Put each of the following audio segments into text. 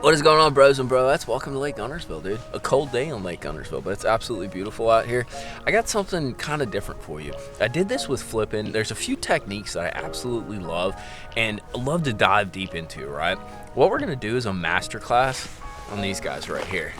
What is going on, bros and broettes? Welcome to Lake Guntersville, dude. A cold day on Lake Guntersville, but it's absolutely beautiful out here. I got something kind of different for you. I did this with flipping. There's a few techniques that I absolutely love and love to dive deep into, right? What we're gonna do is a masterclass on these guys right here.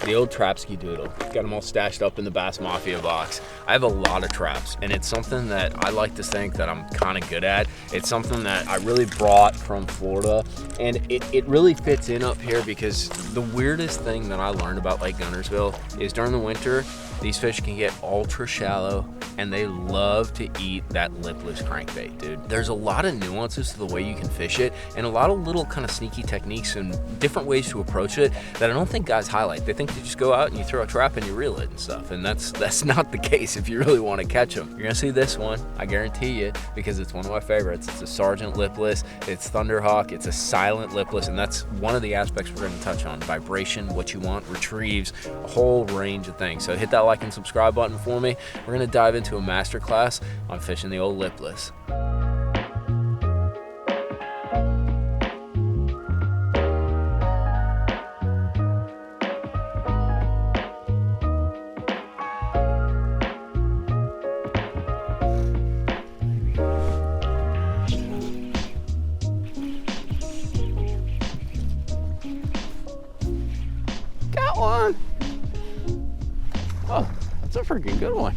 The old Trapski Doodle. Got them all stashed up in the Bass Mafia box. I have a lot of traps, and it's something that I like to think that I'm kind of good at. It's something that I really brought from Florida, and it really fits in up here because the weirdest thing that I learned about Lake Guntersville is during the winter, these fish can get ultra shallow, and they love to eat that lipless crankbait, dude. There's a lot of nuances to the way you can fish it, and a lot of little kind of sneaky techniques and different ways to approach it that I don't think guys highlight. They think you just go out and you throw a trap and you reel it and stuff, and that's not the case if you really want to catch them. You're gonna see this one, I guarantee you, because it's one of my favorites. It's a Sergeant lipless, it's Thunderhawk, it's a silent lipless, and that's one of the aspects we're gonna touch on. Vibration, what you want, retrieves, a whole range of things. So hit that like and subscribe button for me. We're gonna dive into a masterclass on fishing the old lipless. Got one. Oh, that's a freaking good one.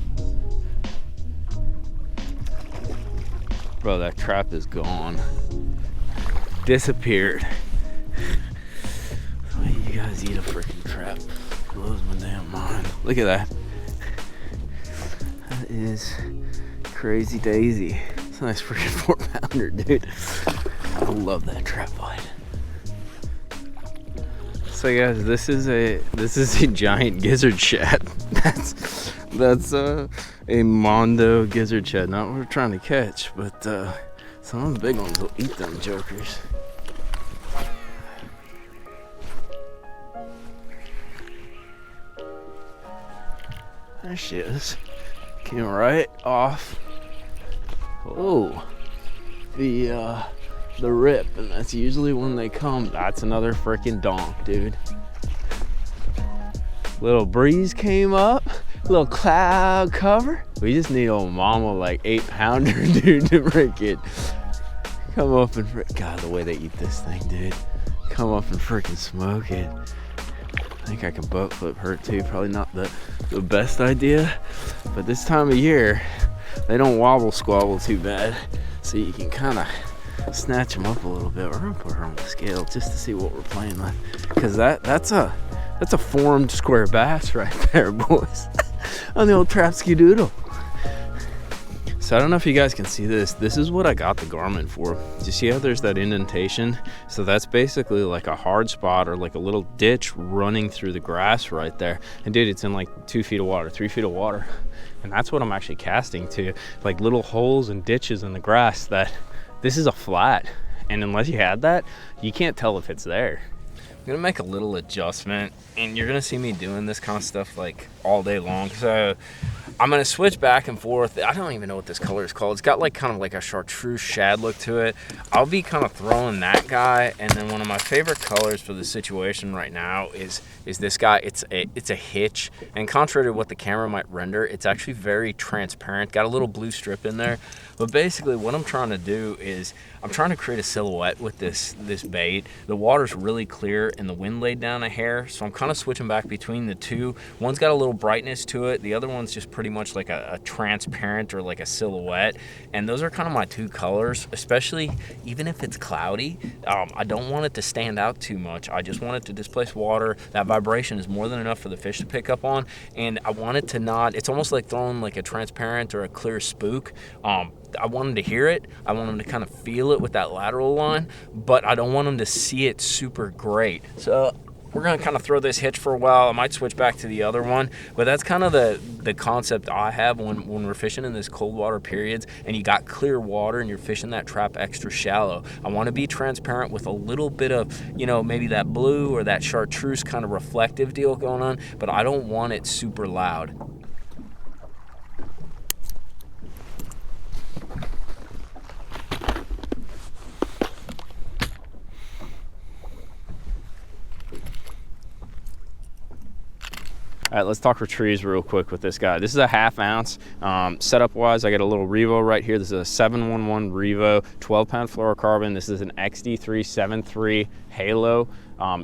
Bro, that trap is gone. Disappeared. The way you guys eat a freaking trap blows my damn mind. Look at that. That is crazy daisy. It's a nice freaking 4-pounder, dude. I love that trap bite. So guys, this is a giant gizzard shad. That's a Mondo gizzard shad. Not what we're trying to catch, but some of the big ones will eat them jokers. There she is. Came right off. Oh, the rip, and that's usually when they come. That's another freaking donk, dude. Little breeze came up, little cloud cover. We just need old mama like 8-pounder, dude, to freaking come up and God, the way they eat this thing, dude. Come up and freaking smoke it. I think I can boat flip her too. Probably not the best idea, but this time of year they don't wobble squabble too bad, so you can kind of snatch them up a little bit. We're gonna put her on the scale just to see what we're playing with, because that's a formed square bass right there, boys. On the old Trapski Doodle. So I don't know if you guys can see this. This is what I got the garment for. Do you see how there's that indentation? So that's basically like a hard spot or like a little ditch running through the grass right there. And dude, it's in like 2 feet of water, 3 feet of water. And that's what I'm actually casting to, like little holes and ditches in the grass that this is a flat. And unless you had that, you can't tell if it's there. I'm gonna make a little adjustment, and you're gonna see me doing this kind of stuff like all day long. So I'm gonna switch back and forth. I don't even know what this color is called. It's got like kind of like a chartreuse shad look to it. I'll be kind of throwing that guy, and then one of my favorite colors for the situation right now is this guy. It's a hitch, and contrary to what the camera might render, it's actually very transparent. Got a little blue strip in there. But basically what I'm trying to do is I'm trying to create a silhouette with this bait. The water's really clear and the wind laid down a hair, so I'm kind of switching back between the two. One's got a little brightness to it, the other one's just pretty much like a transparent or like a silhouette, and those are kind of my two colors, especially even if it's cloudy. I don't want it to stand out too much. I just want it to displace water. That vibration is more than enough for the fish to pick up on, and I want it to not, it's almost like throwing like a transparent or a clear spook. I want them to hear it. I want them to kind of feel it with that lateral line, but I don't want them to see it super great. So we're gonna kind of throw this hitch for a while. I might switch back to the other one, but that's kind of the concept I have when we're fishing in this cold water periods and you got clear water and you're fishing that trap extra shallow. I want to be transparent with a little bit of, you know, maybe that blue or that chartreuse kind of reflective deal going on, but I don't want it super loud. All right, let's talk retrieves real quick with this guy. This is a 1/2 ounce. Setup wise, I got a little Revo right here. This is a 711 Revo, 12-pound fluorocarbon. This is an XD3 7.3 Halo.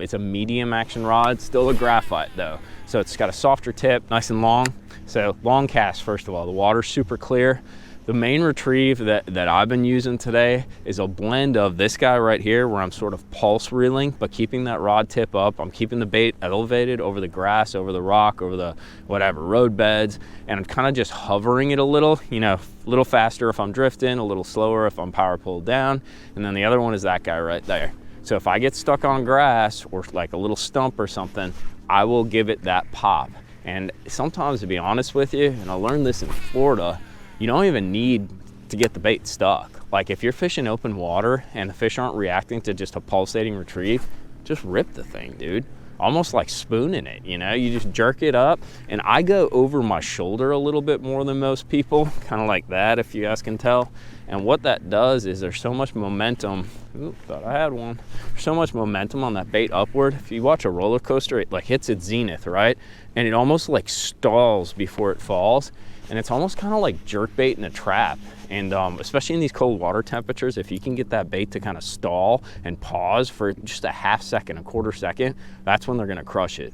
It's a medium action rod, still a graphite though. So it's got a softer tip, nice and long. So long cast, first of all. The water's super clear. The main retrieve that I've been using today is a blend of this guy right here, where I'm sort of pulse reeling, but keeping that rod tip up. I'm keeping the bait elevated over the grass, over the rock, over the whatever, road beds, and I'm kind of just hovering it a little, you know, a little faster if I'm drifting, a little slower if I'm power pulled down. And then the other one is that guy right there. So if I get stuck on grass or like a little stump or something, I will give it that pop. And sometimes, to be honest with you, and I learned this in Florida, you don't even need to get the bait stuck. Like if you're fishing open water and the fish aren't reacting to just a pulsating retrieve, just rip the thing, dude. Almost like spooning it, you know? You just jerk it up, and I go over my shoulder a little bit more than most people, kind of like that, if you guys can tell. And what that does is there's so much momentum. Ooh, thought I had one. There's so much momentum on that bait upward. If you watch a roller coaster, it like hits its zenith, right? And it almost like stalls before it falls. And it's almost kind of like jerk bait in a trap. And especially in these cold water temperatures, if you can get that bait to kind of stall and pause for just a 1/2 second, a 1/4 second, that's when they're gonna crush it.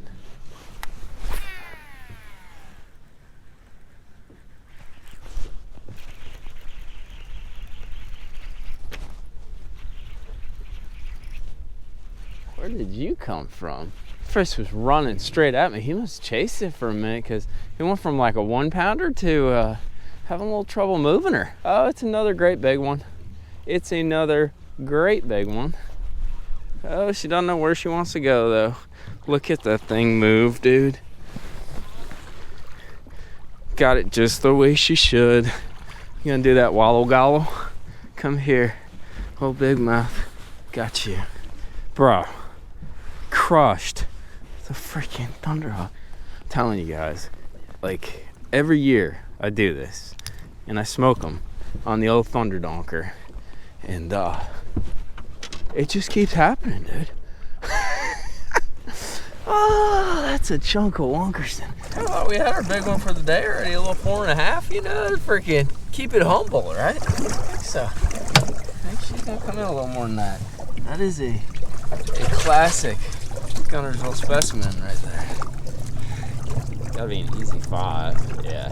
Where did you come from? Fish was running straight at me. He must chase it for a minute, because he went from like a 1-pounder to having a little trouble moving her. Oh, it's another great big one. It's another great big one. Oh, she doesn't know where she wants to go though. Look at that thing move, dude. Got it just the way she should. You gonna do that wallow gobble? Come here, oh big mouth. Got you, bro. Crushed the freaking thunderhawk. I'm telling you guys, like every year I do this and I smoke them on the old thunder donker, and it just keeps happening, dude. Oh, that's a chunk of Wonkerson. I thought we had our big one for the day already, a little 4.5, you know, freaking keep it humble, right? So I think she's gonna come in a little more than that. That is a classic Gunnersville specimen right there. Gotta be an easy 5, yeah.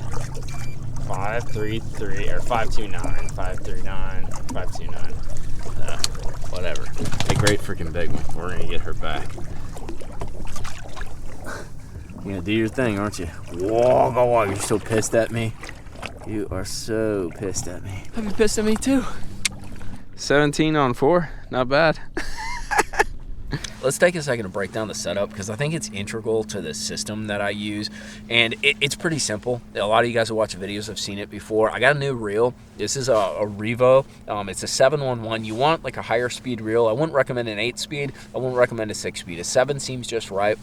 533 or 529, 539, 529. Whatever. A great freaking big one. We're gonna get her back. You're gonna do your thing, aren't you? Whoa, go on. You're so pissed at me. You are so pissed at me. I'd be pissed at me too. 17 on 4, not bad. Let's take a second to break down the setup, because I think it's integral to the system that I use, and it's pretty simple. A lot of you guys who watch videos have seen it before. I got a new reel. This is a Revo. It's a 711. You want like a higher speed reel. I wouldn't recommend an 8-speed. I wouldn't recommend a 6-speed. A 7 seems just right.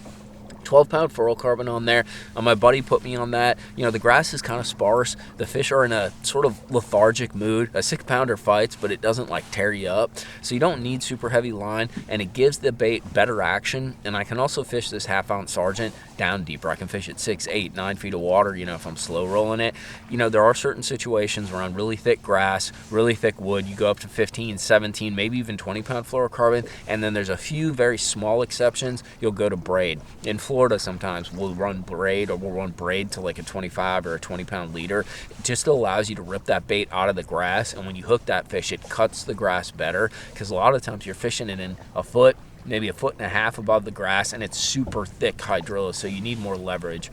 12-pound fluorocarbon on there. My buddy put me on that. You know, the grass is kind of sparse. The fish are in a sort of lethargic mood. A 6-pounder fights, but it doesn't like tear you up. So you don't need super heavy line, and it gives the bait better action. And I can also fish this 1/2-ounce Sergeant down deeper. I can fish at 6, 8, 9 feet of water, you know, if I'm slow rolling it. You know, there are certain situations around really thick grass, really thick wood. You go up to 15, 17, maybe even 20-pound fluorocarbon. And then there's a few very small exceptions. You'll go to braid. In Florida, sometimes we'll run braid, or we'll run braid to like a 25 or a 20-pound leader. It just allows you to rip that bait out of the grass, and when you hook that fish, it cuts the grass better, because a lot of times you're fishing it in a foot, maybe a 1.5 feet above the grass, and it's super thick hydrilla, so you need more leverage.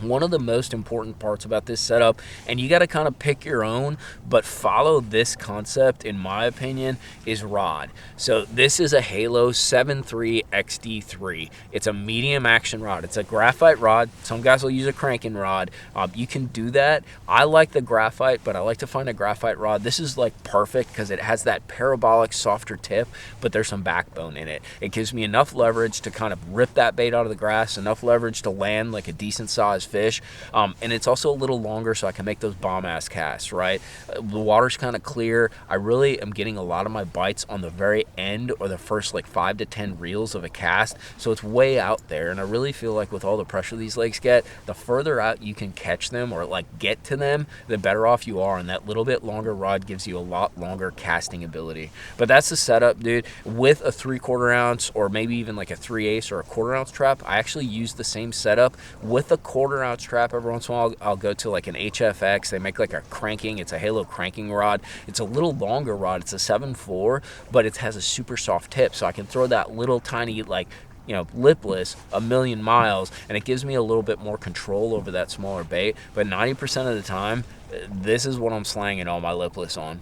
One of the most important parts about this setup, and you got to kind of pick your own, but follow this concept, in my opinion, is rod. So this is a Halo 7.3 XD3. It's a medium action rod. It's a graphite rod. Some guys will use a cranking rod. You can do that. I like the graphite, but I like to find a graphite rod. This is like perfect because it has that parabolic, softer tip, but there's some backbone in it. It gives me enough leverage to kind of rip that bait out of the grass, enough leverage to land like a decent sized fish. And it's also a little longer, so I can make those bomb ass casts, right? The water's kind of clear. I really am getting a lot of my bites on the very end or the first like 5 to 10 reels of a cast, so it's way out there. And I really feel like with all the pressure these lakes get, the further out you can catch them or like get to them, the better off you are. And that little bit longer rod gives you a lot longer casting ability. But that's the setup, dude. With a 3/4 ounce or maybe even like a 3/8 or a 1/4 ounce trap, I actually use the same setup. With a 1/4 ounce trap, every once in a while I'll go to like an HFX. They make like a cranking, it's a Halo cranking rod. It's a little longer rod, it's a 7.4, but it has a super soft tip, so I can throw that little tiny, like, you know, lipless a million miles, and it gives me a little bit more control over that smaller bait. But 90% of the time, this is what I'm slanging all my lipless on.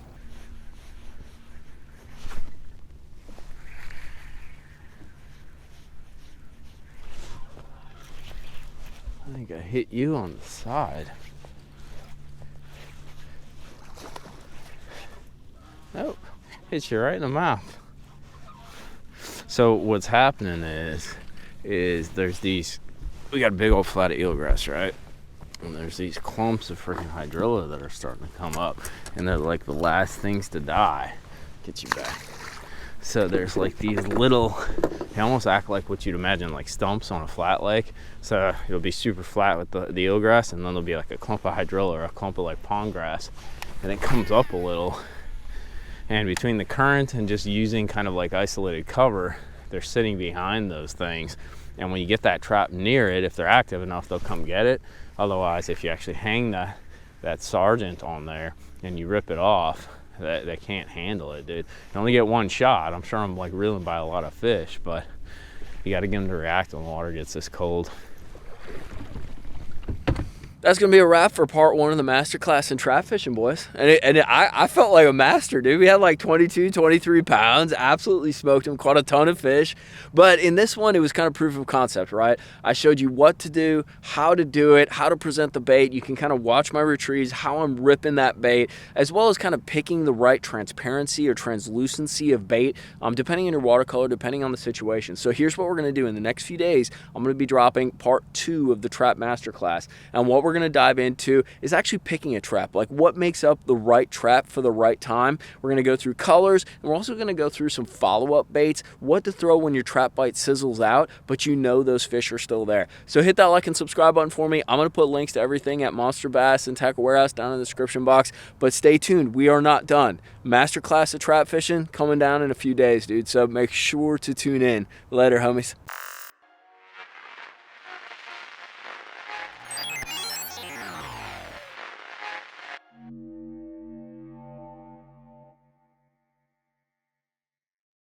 I think I hit you on the side. Oh, hit you right in the mouth. So what's happening is there's these, we got a big old flat of eelgrass, right? And there's these clumps of freaking hydrilla that are starting to come up, and they're like the last things to die. Get you back. So there's like these little, they almost act like what you'd imagine like stumps on a flat lake. So it'll be super flat with the eelgrass, and then there'll be like a clump of hydrilla or a clump of like pond grass, and it comes up a little. And between the current and just using kind of like isolated cover, they're sitting behind those things. And when you get that trap near it, if they're active enough, they'll come get it. Otherwise, if you actually hang that sergeant on there and you rip it off, they can't handle it, dude. You only get one shot. I'm sure I'm like reeling by a lot of fish, but you got to get them to react when the water gets this cold. That's going to be a wrap for part 1 of the masterclass in trap fishing, boys. And I felt like a master, dude. We had like 22, 23 pounds, absolutely smoked them, caught a ton of fish. But in this one, it was kind of proof of concept, right? I showed you what to do, how to do it, how to present the bait. You can kind of watch my retrieves, how I'm ripping that bait, as well as kind of picking the right transparency or translucency of bait, depending on your watercolor, depending on the situation. So here's what we're going to do. In the next few days, I'm going to be dropping part 2 of the trap masterclass. And what we're going to dive into is actually picking a trap, like what makes up the right trap for the right time. We're going to go through colors, and we're also going to go through some follow-up baits, what to throw when your trap bite sizzles out, but you know those fish are still there. So hit that like and subscribe button for me. I'm going to put links to everything at Monster Bass and Tackle Warehouse down in the description box, but stay tuned. We are not done. Masterclass of trap fishing coming down in a few days, dude, so make sure to tune in. Later, homies.